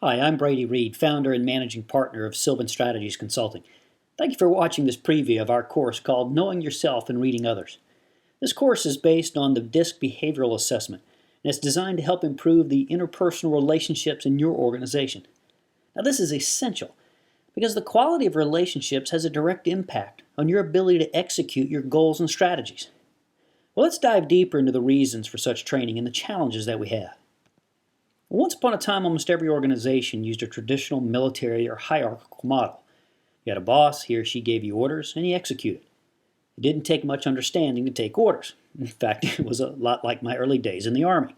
Hi, I'm Brady Reed, founder and managing partner of Sylvan Strategies Consulting. Thank you for watching this preview of our course called Knowing Yourself and Reading Others. This course is based on the DISC behavioral assessment, and it's designed to help improve the interpersonal relationships in your organization. Now, this is essential because the quality of relationships has a direct impact on your ability to execute your goals and strategies. Well, let's dive deeper into the reasons for such training and the challenges that we have. Once upon a time, almost every organization used a traditional military or hierarchical model. You had a boss, he or she gave you orders, and you executed. It didn't take much understanding to take orders. In fact, it was a lot like my early days in the Army.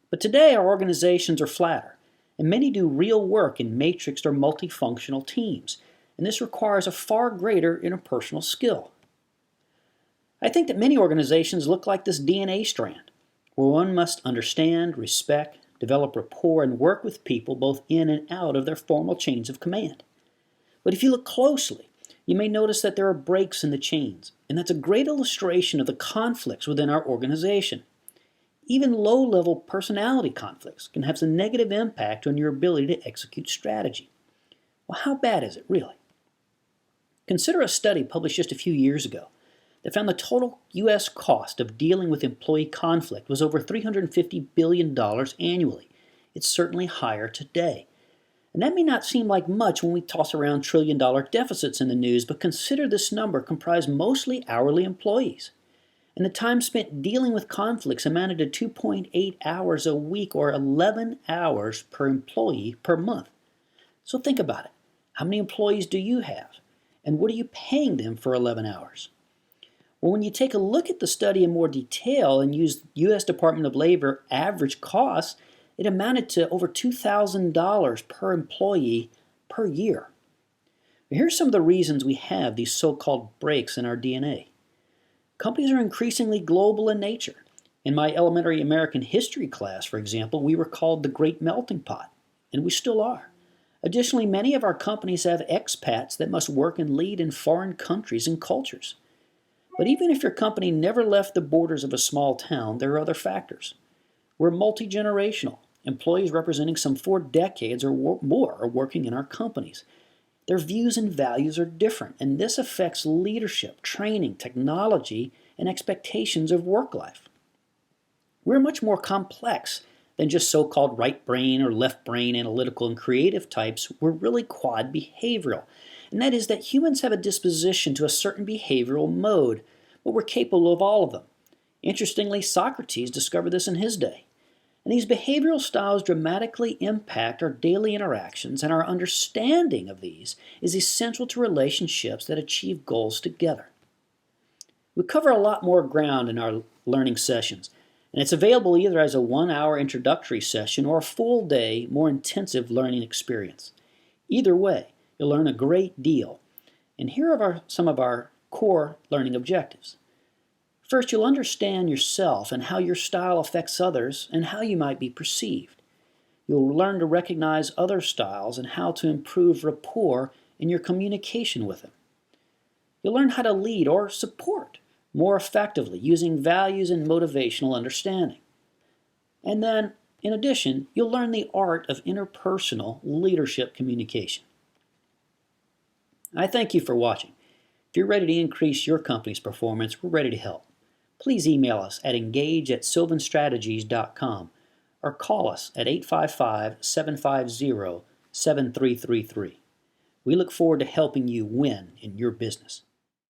But today, our organizations are flatter, and many do real work in matrixed or multifunctional teams, and this requires a far greater interpersonal skill. I think that many organizations look like this DNA strand, where one must understand, respect, develop rapport, and work with people both in and out of their formal chains of command. But if you look closely, you may notice that there are breaks in the chains, and that's a great illustration of the conflicts within our organization. Even low-level personality conflicts can have some negative impact on your ability to execute strategy. Well, how bad is it, really? Consider a study published just a few years ago that found the total U.S. cost of dealing with employee conflict was over $350 billion annually. It's certainly higher today. And that may not seem like much when we toss around trillion-dollar deficits in the news, but consider this number comprised mostly hourly employees. And the time spent dealing with conflicts amounted to 2.8 hours a week, or 11 hours per employee per month. So think about it. How many employees do you have? And what are you paying them for 11 hours? Well, when you take a look at the study in more detail and use U.S. Department of Labor average costs, it amounted to over $2,000 per employee per year. Here's some of the reasons we have these so-called breaks in our DNA. Companies are increasingly global in nature. In my elementary American history class, for example, we were called the Great Melting Pot, and we still are. Additionally, many of our companies have expats that must work and lead in foreign countries and cultures. But even if your company never left the borders of a small town, there are other factors. We're multi-generational. Employees representing some 4 decades or more are working in our companies. Their views and values are different, and this affects leadership, training, technology, and expectations of work life. We're much more complex than just so-called right brain or left brain analytical and creative types. We're really quad behavioral. And that is that humans have a disposition to a certain behavioral mode, but we're capable of all of them. Interestingly, Socrates discovered this in his day. And these behavioral styles dramatically impact our daily interactions, and our understanding of these is essential to relationships that achieve goals together. We cover a lot more ground in our learning sessions, and it's available either as a 1-hour introductory session or a full-day, more intensive learning experience. Either way, you'll learn a great deal. And here are some of our core learning objectives. First, you'll understand yourself and how your style affects others and how you might be perceived. You'll learn to recognize other styles and how to improve rapport in your communication with them. You'll learn how to lead or support more effectively using values and motivational understanding. And then, in addition, you'll learn the art of interpersonal leadership communication. I thank you for watching. If you're ready to increase your company's performance, we're ready to help. Please email us at engage@sylvanstrategies.com or call us at 855-750-7333. We look forward to helping you win in your business.